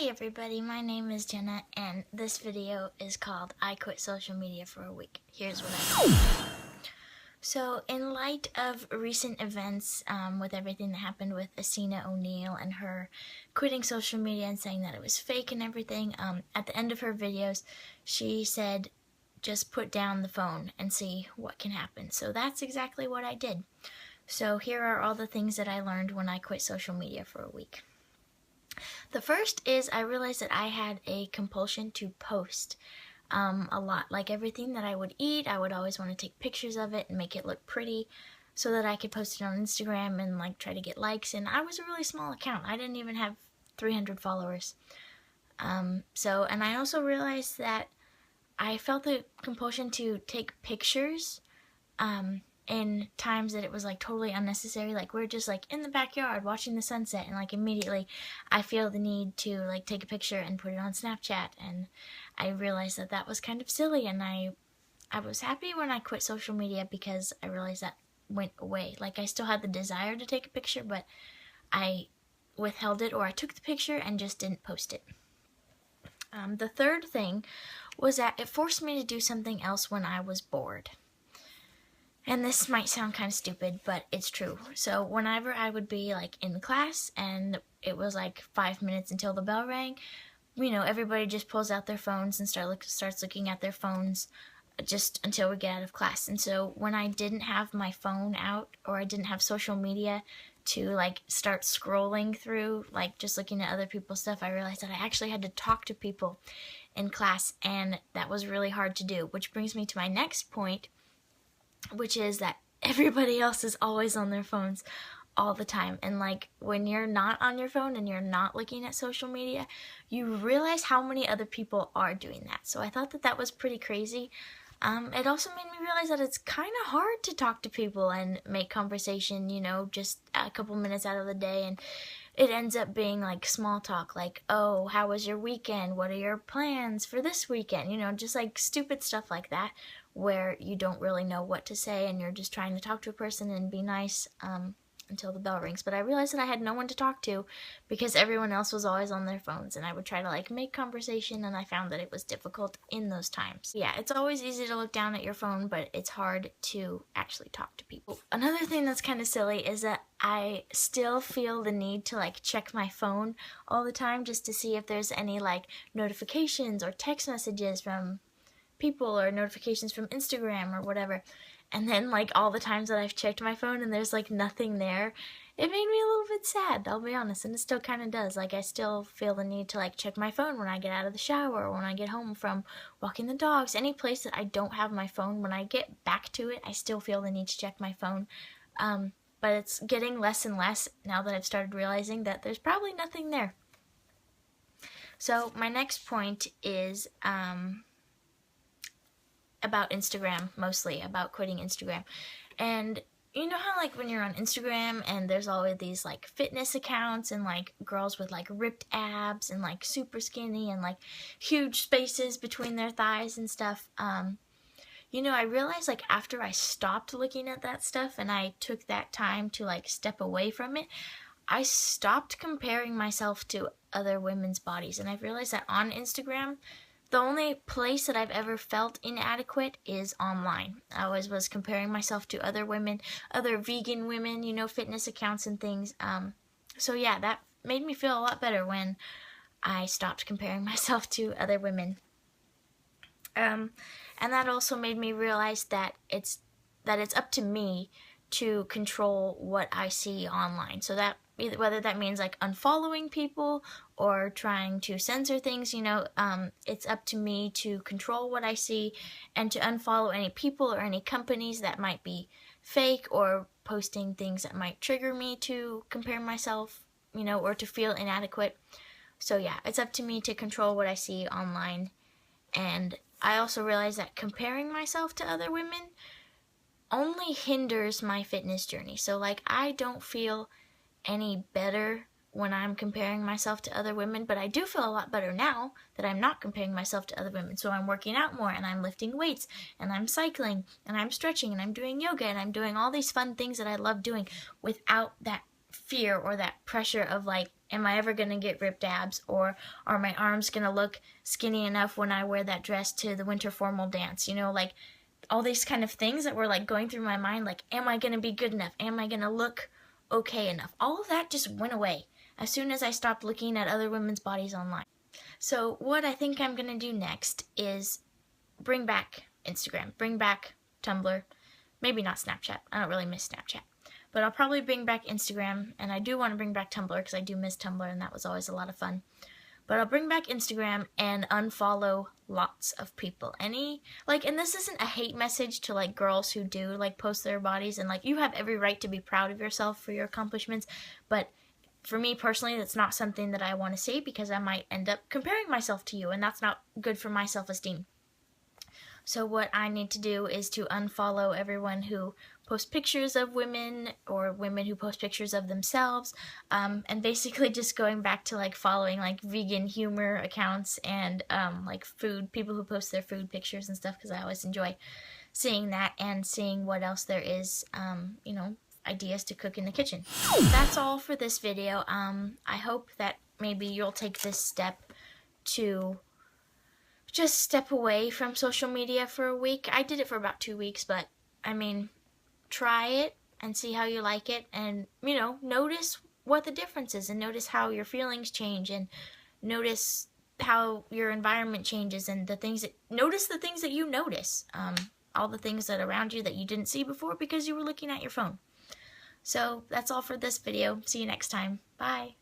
Hey everybody, my name is Jenna, and this video is called I Quit Social Media for a Week. Here's what I did. So, in light of recent events with everything that happened with Asina O'Neil and her quitting social media and saying that it was fake and everything, at the end of her videos, she said, just put down the phone and see what can happen. So that's exactly what I did. So here are all the things that I learned when I quit social media for a week. The first is I realized that I had a compulsion to post a lot. Like everything that I would eat, I would always want to take pictures of it and make it look pretty so that I could post it on Instagram and like try to get likes. And I was a really small account. I didn't even have 300 followers. And I also realized that I felt the compulsion to take pictures in times that it was like totally unnecessary. Like we're just like in the backyard watching the sunset, and like immediately I feel the need to like take a picture and put it on Snapchat, and I realized that that was kind of silly, and I was happy when I quit social media because I realized that went away. Like I still had the desire to take a picture, but I withheld it, or I took the picture and just didn't post it. The third thing was that it forced me to do something else when I was bored. And this might sound kind of stupid, but it's true. So whenever I would be like in class and it was like 5 minutes until the bell rang, you know, everybody just pulls out their phones and starts looking at their phones just until we get out of class. And so when I didn't have my phone out, or I didn't have social media to like start scrolling through, like just looking at other people's stuff, I realized that I actually had to talk to people in class, and that was really hard to do. Which brings me to my next point, which is that everybody else is always on their phones all the time. And like when you're not on your phone and you're not looking at social media, you realize how many other people are doing that. So I thought that that was pretty crazy. It also made me realize that it's kind of hard to talk to people and make conversation, you know, just a couple minutes out of the day, and it ends up being like small talk, like, oh, how was your weekend? What are your plans for this weekend? You know, just like stupid stuff like that, where you don't really know what to say and you're just trying to talk to a person and be nice until the bell rings. But I realized that I had no one to talk to because everyone else was always on their phones, and I would try to like make conversation, and I found that it was difficult in those times. Yeah, it's always easy to look down at your phone, but it's hard to actually talk to people. Another thing that's kind of silly is that I still feel the need to like check my phone all the time just to see if there's any like notifications or text messages from people or notifications from Instagram or whatever. And then like all the times that I've checked my phone and there's like nothing there, it made me a little bit sad, I'll be honest. And it still kind of does. Like I still feel the need to like check my phone when I get out of the shower, or when I get home from walking the dogs. Any place that I don't have my phone, when I get back to it, I still feel the need to check my phone. But it's getting less and less now that I've started realizing that there's probably nothing there. So my next point is about Instagram, mostly about quitting Instagram. And you know how like when you're on Instagram and there's always these like fitness accounts and like girls with like ripped abs and like super skinny and like huge spaces between their thighs and stuff. You know, I realized like after I stopped looking at that stuff and I took that time to like step away from it, I stopped comparing myself to other women's bodies. And I've realized that on Instagram, the only place that I've ever felt inadequate is online. I always was comparing myself to other women, other vegan women, you know, fitness accounts and things. So yeah, that made me feel a lot better when I stopped comparing myself to other women. And that also made me realize that it's up to me to control what I see online. So that whether that means like unfollowing people or trying to censor things, you know, it's up to me to control what I see and to unfollow any people or any companies that might be fake or posting things that might trigger me to compare myself, you know, or to feel inadequate. So yeah, it's up to me to control what I see online. And I also realized that comparing myself to other women only hinders my fitness journey. So like I don't feel any better when I'm comparing myself to other women, but I do feel a lot better now that I'm not comparing myself to other women. So I'm working out more, and I'm lifting weights, and I'm cycling, and I'm stretching, and I'm doing yoga, and I'm doing all these fun things that I love doing without that fear or that pressure of like am I ever going to get ripped abs, or are my arms going to look skinny enough when I wear that dress to the winter formal dance? You know, like all these kind of things that were like going through my mind, like, am I going to be good enough? Am I going to look okay enough? All of that just went away as soon as I stopped looking at other women's bodies online. So what I think I'm going to do next is bring back Instagram, bring back Tumblr, maybe not Snapchat. I don't really miss Snapchat. But I'll probably bring back Instagram, and I do want to bring back Tumblr because I do miss Tumblr, and that was always a lot of fun. But I'll bring back Instagram and unfollow lots of people. And this isn't a hate message to like girls who do like post their bodies, and like you have every right to be proud of yourself for your accomplishments, but for me personally, that's not something that I want to say because I might end up comparing myself to you, and that's not good for my self-esteem. So what I need to do is to unfollow everyone who posts pictures of women or women who post pictures of themselves, and basically just going back to like following like vegan humor accounts and like people who post their food pictures and stuff, because I always enjoy seeing that and seeing what else there is, you know, ideas to cook in the kitchen. That's all for this video. I hope that maybe you'll take this step to just step away from social media for a week. I did it for about 2 weeks, but I mean, try it and see how you like it, and you know, notice what the difference is, and notice how your feelings change, and notice how your environment changes, and notice the things that you notice, all the things that are around you that you didn't see before because you were looking at your phone. So that's all for this video. See you next time. Bye.